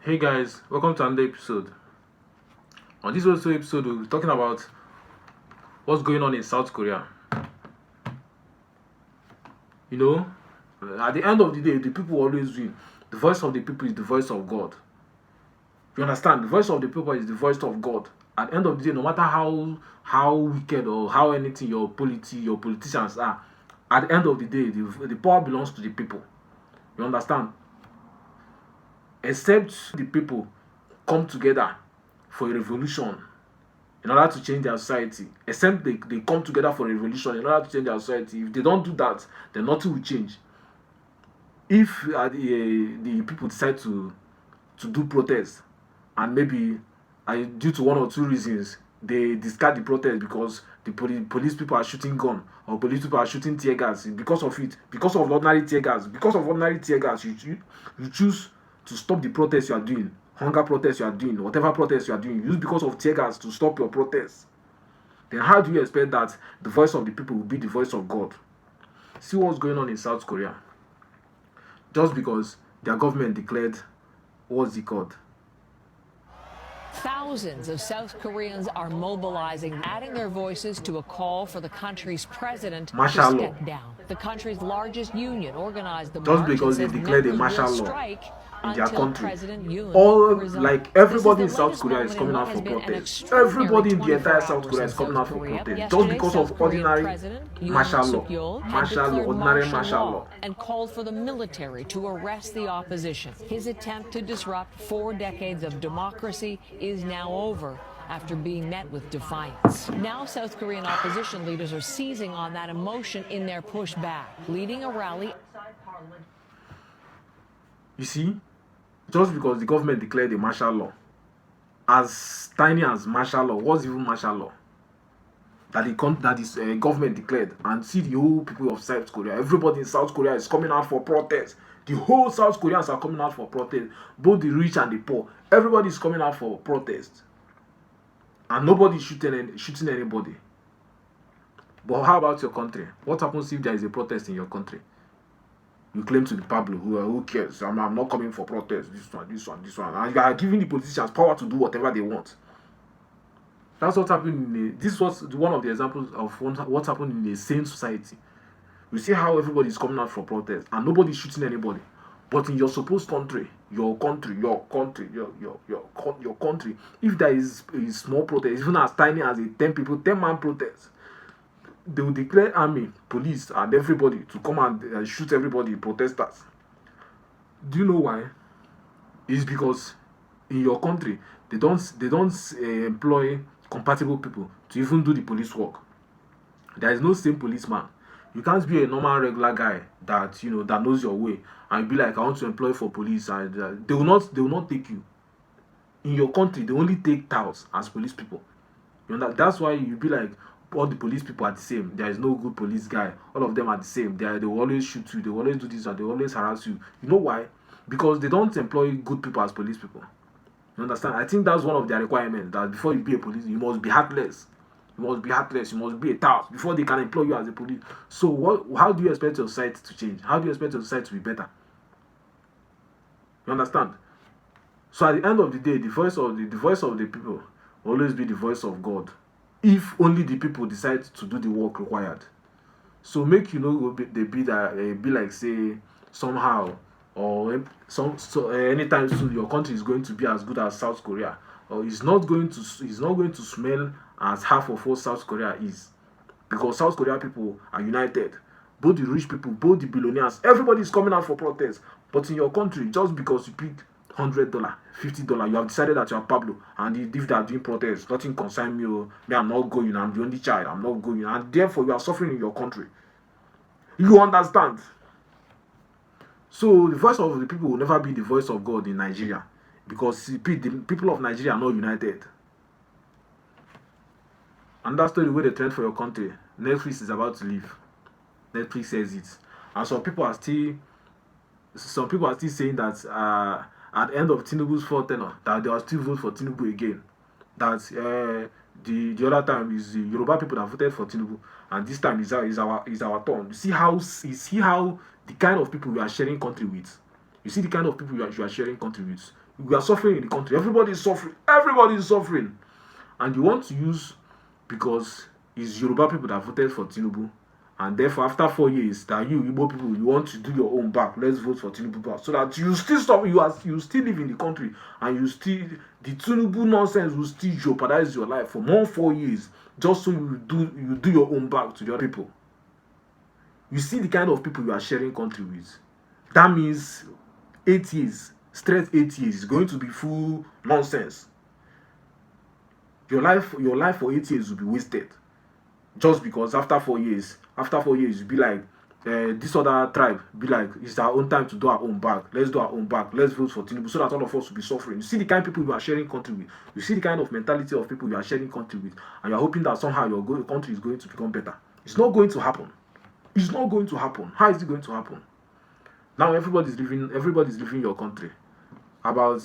Hey guys, welcome to another episode. On this also episode, we'll be talking about what's going on in South Korea. You know, at the end of the day, the people always win. The voice of the people is the voice of God. You understand? The voice of the people is the voice of God. At the end of the day, no matter how wicked or how anything your politicians are, at the end of the day, the power belongs to the people. You understand? Except the people come together for a revolution in order to change their society. Except they come together for a revolution in order to change their society. If they don't do that, then nothing will change. If the people decide to do protest, and maybe due to one or two reasons they discard the protest because the police people are shooting gun, or police people are shooting tear gas, because of ordinary tear gas, you choose to stop the protest you are doing, hunger protest you are doing, whatever protest you are doing, use because of tear gas to stop your protest. Then how do you expect that the voice of the people will be the voice of God? See what's going on in South Korea. Just because their government declared, what's it called? Thousands of South Koreans are mobilizing, adding their voices to a call for the country's president to step down. The country's largest union organized the march. Just because they declared a martial law strike in their country, resigns. like everybody in South Korea is coming out for protest. Everybody in the entire South Korea is coming out for protest just because of ordinary martial law, ordinary martial law. And called for the military to arrest the opposition. His attempt to disrupt 4 decades of democracy is now over after being met with defiance. Now South Korean opposition leaders are seizing on that emotion in their pushback, leading a rally outside Parliament. You see, just because the government declared a martial law, as tiny as martial law, what's even martial law? That is government declared, and see the whole people of South Korea, everybody in South Korea is coming out for protest. The whole South Koreans are coming out for protest, both the rich and the poor. Everybody is coming out for protest, and nobody is shooting anybody. But how about your country? What happens if there is a protest in your country? You claim to be Pablo, who cares? I'm not coming for protest. This one. And you are giving the politicians power to do whatever they want. That's what happened. This was one of the examples of what happened in a sane society. You see how everybody is coming out for protest and nobody is shooting anybody. But in your supposed country, your country, if there is a small protest, even as tiny as a 10-man protest, they will declare army, police, and everybody to come and shoot everybody, protesters. Do you know why? It's because in your country they don't employ compatible people to even do the police work. There is no same policeman. You can't be a normal regular guy that that knows your way and be like, I want to employ for police, and they will not take you. In your country, they only take touts as police people. That's why you be like, all the police people are the same. There is no good police guy. All of them are the same. They will always shoot you. They will always do this, and they will always harass you. You know why? Because they don't employ good people as police people. You understand? I think that's one of their requirements, that before you be a police, you must be heartless. You must be a tout before they can employ you as a police. So how do you expect your society to change? How do you expect your society to be better? You understand? So at the end of the day, the voice of the people will always be the voice of God, if only the people decide to do the work required. So make be like, say, somehow, or anytime soon your country is going to be as good as South Korea, or it's not going to smell as half of what South Korea is, because South Korea people are united. Both the rich people, both the billionaires, everybody is coming out for protest. But in your country, just because you picked $100, $50, you have decided that you are Pablo, and if they are doing protests, nothing concern me. Me, I'm not going. I'm the only child. I'm not going, and therefore you are suffering in your country. You understand? So the voice of the people will never be the voice of God in Nigeria, because the people of Nigeria are not united. And that's the way they trend for your country. Netflix is about to leave. Netflix says it, and some people are still saying that at the end of Tinubu's fourth tenure, that they will still vote for Tinubu again. That the other time is the Yoruba people that voted for Tinubu, and this time is our turn. You see how the kind of people we are sharing country with. You see the kind of people you are sharing country with. We are suffering in the country. Everybody is suffering. Everybody is suffering. And you want to use, because it's Yoruba people that voted for Tinubu, and therefore after 4 years that you Igbo people, you want to do your own back. Let's vote for Tinubu back, so that you still stop. You still live in the country, and you still, the Tinubu nonsense will still jeopardize your life for more 4 years, just so you do your own back to the other people. You see the kind of people you are sharing country with. That means 8 years, straight 8 years is going to be full nonsense. Your life for 8 years will be wasted, just because after 4 years, you be like, this other tribe be like, it's our own time to do our own back. Let's do our own back. Let's vote for Tinubu, so that all of us will be suffering. You see the kind of people you are sharing country with. You see the kind of mentality of people you are sharing country with, and you are hoping that somehow your country is going to become better. It's not going to happen. It's not going to happen. How is it going to happen? Now everybody's leaving your country. About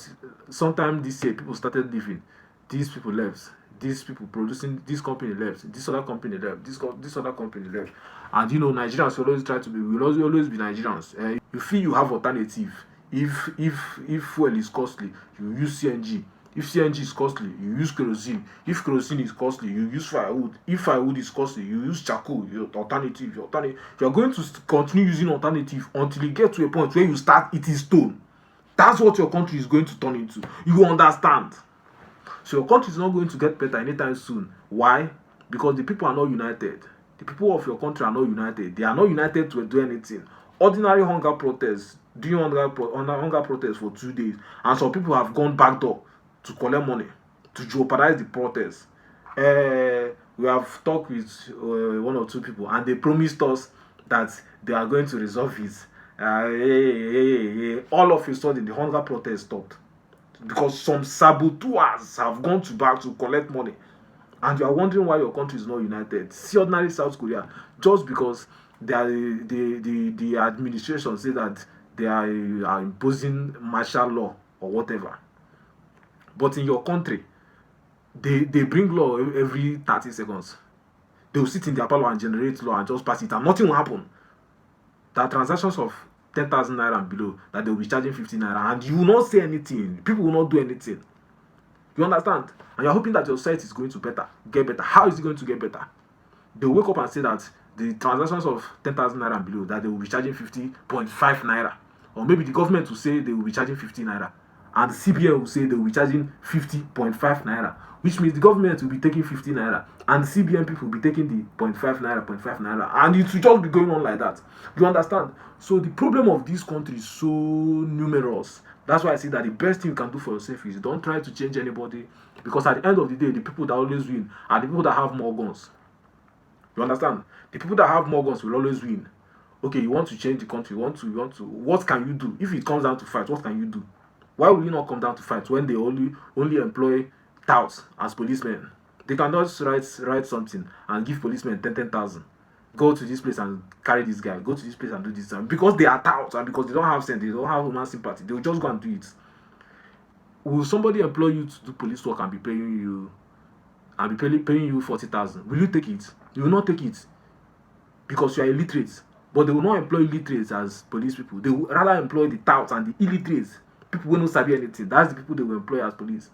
sometime this year, people started leaving. These people left. These people producing, this company left. This other company left. This other company left. And Nigerians will always always be Nigerians. You feel you have alternative. If fuel is costly, you use CNG. If CNG is costly, you use kerosene. If kerosene is costly, you use firewood. If firewood is costly, you use charcoal. Your alternative. You are going to continue using alternative until you get to a point where you start eating stone. That's what your country is going to turn into. You understand? So your country is not going to get better anytime soon. Why? Because the people are not united. The people of your country are not united. They are not united to do anything. Ordinary hunger protests, doing hunger protests for 2 days, and some people have gone back door to collect money, to jeopardize the protest. We have talked with one or two people, and they promised us that they are going to resolve it. All of a sudden, the hunger protest stopped, because some saboteurs have gone to back to collect money, and you are wondering why your country is not united. See ordinary South Korea, just because the administration say that they are imposing martial law or whatever. But in your country, they bring law every 30 seconds. They will sit in their parlor and generate law and just pass it, and nothing will happen. There are transactions of 10,000 naira and below that they will be charging 15 naira, and you will not say anything. People will not do anything. You understand? And you're hoping that your society is going to get better. How is it going to get better? They will wake up and say that the transactions of 10,000 naira and below, that they will be charging 50.5 naira. Or maybe the government will say they will be charging 50 naira. And the CBN will say they will be charging 50.5 naira. Which means the government will be taking 50 naira. And the CBN people will be taking the 0.5 naira. And it will just be going on like that. You understand? So the problem of this country is so numerous. That's why I say that the best thing you can do for yourself is don't try to change anybody. Because at the end of the day, the people that always win are the people that have more guns. You understand? The people that have more guns will always win. Okay, you want to change the country. You want to. What can you do? If it comes down to fight, what can you do? Why will you not come down to fight when they only employ touts as policemen? They can just write something and give policemen 10,000. Go to this place and carry this guy. Go to this place and do this. And because they are touts and because they don't have sense, they don't have human sympathy, they will just go and do it. Will somebody employ you to do police work and be paying you 40,000? Will you take it? You will not take it, because you are illiterate. But they will not employ illiterates as police people. They will rather employ the touts and the illiterates, people who don't sabi anything. That's the people they will employ as police.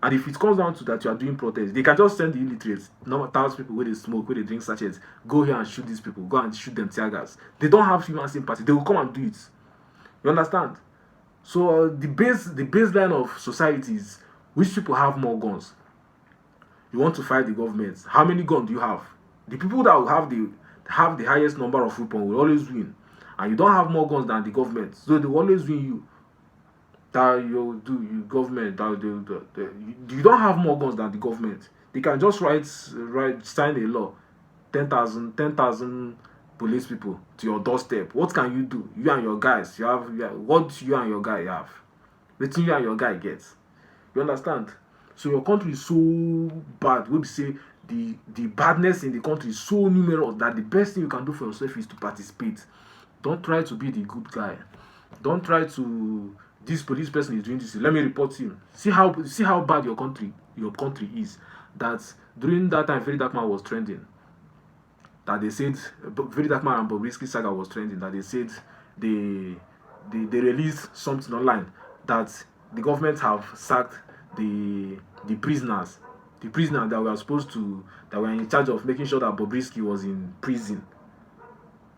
And if it comes down to that you are doing protests, they can just send the illiterates, not thousands people where they smoke, where they drink sachets, go here and shoot these people, go and shoot them tear gas. They don't have human sympathy. They will come and do it. You understand? So the baseline of society is which people have more guns. You want to fight the government. How many guns do you have? The people that will have the highest number of weapons will always win. And you don't have more guns than the government, so they will always win you. That you government that you don't have more guns than the government. They can just sign a law, 10,000 police people to your doorstep. What can you do? You and your guys, what you and your guy have. The thing you and your guy gets. You understand? So your country is so bad. We say the badness in the country is so numerous that the best thing you can do for yourself is to participate. Don't try to be the good guy. Don't try to, this police person is doing this, let me report him. See how bad your country is. That during that time Very Dark Man was trending. That they said Very Dark Man and Bobrisky saga was trending. That they said they released something online that the government have sacked the prisoners, that were supposed to that were in charge of making sure that Bobrisky was in prison,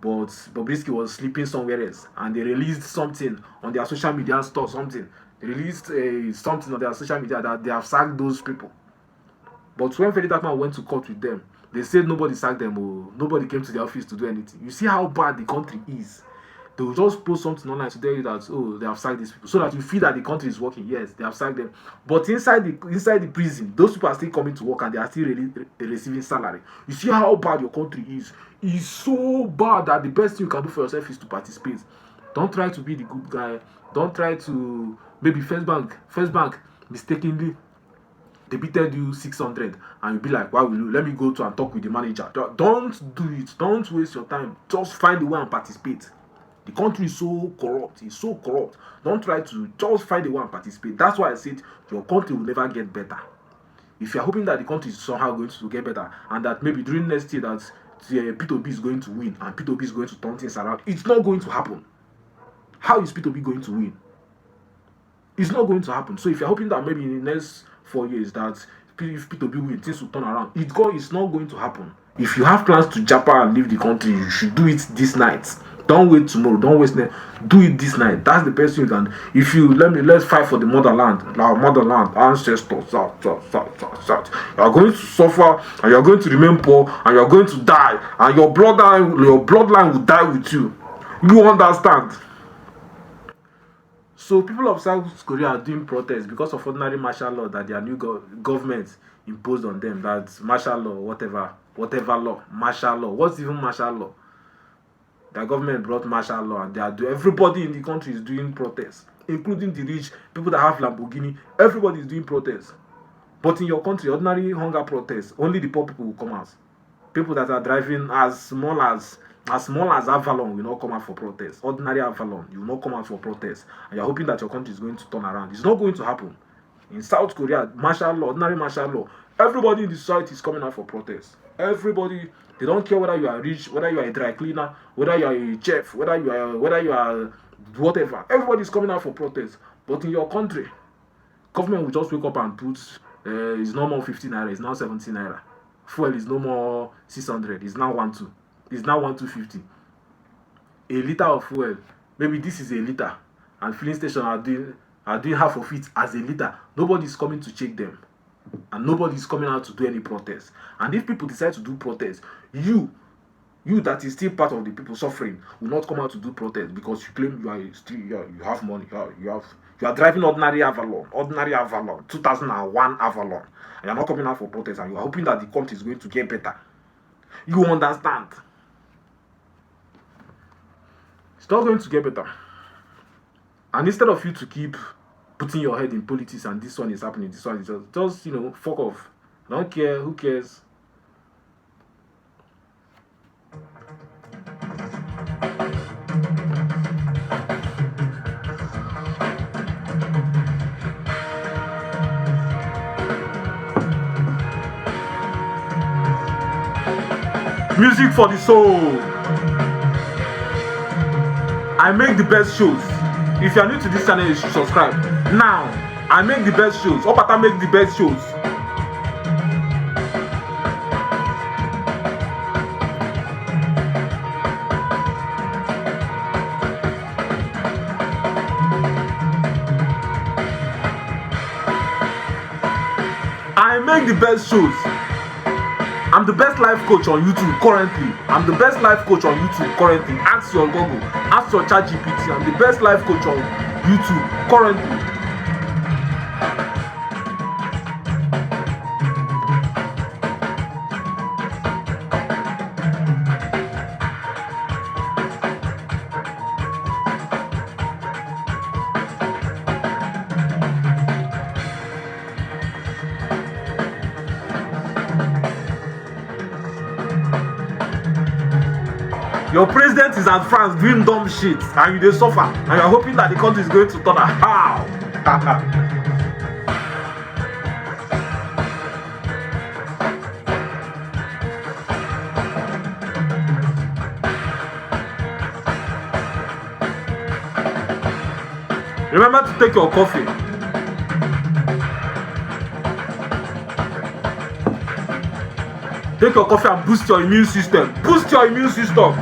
but Bobrisky was sleeping somewhere else, and they released something on their social media stuff. Something they released something on their social media that they have sacked those people. But when Freddy Takman went to court with them, they said nobody sacked them or nobody came to the office to do anything. You see how bad the country is. They will just post something online to tell you that, oh, they have sacked these people, so that you feel that the country is working. Yes, they have sacked them, but inside the prison, those people are still coming to work and they are still receiving salary. You see how bad your country is. It's so bad that the best thing you can do for yourself is to participate. Don't try to be the good guy. Don't try to, maybe First Bank mistakenly debited you 600 and you be like, why will you, let me go to and talk with the manager. Don't do it. Don't waste your time. Just find a way and participate. The country is so corrupt. It's so corrupt. Don't try to, just find a way and participate. That's why I said your country will never get better. If you're hoping that the country is somehow going to get better and that maybe during next year that P2B is going to win and P2B is going to turn things around, it's not going to happen. How is P2B going to win? It's not going to happen. So if you're hoping that maybe in the next 4 years that if P2B win, things will turn around, it's not going to happen. If you have plans to japa and leave the country, you should do it this night. Don't wait tomorrow. Don't waste time. Do it this night. That's the best thing you can. If you let's fight for the motherland, our motherland, ancestors. You are going to suffer, and you are going to remain poor, and you are going to die, and your bloodline will die with you. You understand? So people of South Korea are doing protests because of ordinary martial law that their new government imposed on them. That's martial law, whatever law, martial law. What's even martial law? The government brought martial law and everybody in the country is doing protests, including the rich, people that have Lamborghini. Everybody is doing protests. But in your country, ordinary hunger protests, only the poor people will come out. People that are driving as small as Avalon will not come out for protest. Ordinary Avalon, you will not come out for protest. And you're hoping that your country is going to turn around. It's not going to happen. In South Korea, martial law, ordinary martial law, everybody in the society is coming out for protest. Everybody, they don't care whether you are rich, whether you are a dry cleaner, whether you are a chef, whether you are whatever. Everybody is coming out for protest. But in your country, government will just wake up and put it's no more 15 naira, it's now 17 naira. Fuel is no more 600, it's now 12. It's now 1250. A liter of fuel, maybe this is a liter, and filling station are doing half of it as a liter. Nobody is coming to check them, and nobody is coming out to do any protest. And if people decide to do protest, you that is still part of the people suffering will not come out to do protest because you claim you have money, you are driving ordinary Avalon, 2001 Avalon, and you are not coming out for protest, and you are hoping that the country is going to get better. You understand? It's not going to get better. And instead of you to keep putting your head in politics and this one is happening, this one is just fuck off. I don't care. Who cares? Music for the soul. I make the best shows. If you are new to this channel, you should subscribe. Now, I make the best shows. Obata make the best shows. I make the best shows. I'm the best life coach on YouTube currently. Ask your Google, ask your ChatGPT. I'm the best life coach on YouTube currently. Your president is at France doing dumb shit and you dey suffer and you are hoping that the country is going to turn out. How? Remember to take your coffee. Take your coffee and boost your immune system. Boost your immune system.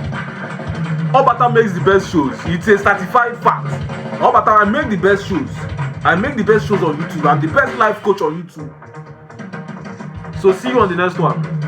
Obata makes the best shows. It's a certified fact. Obata, I make the best shows. I make the best shows on YouTube. I'm the best life coach on YouTube. So see you on the next one.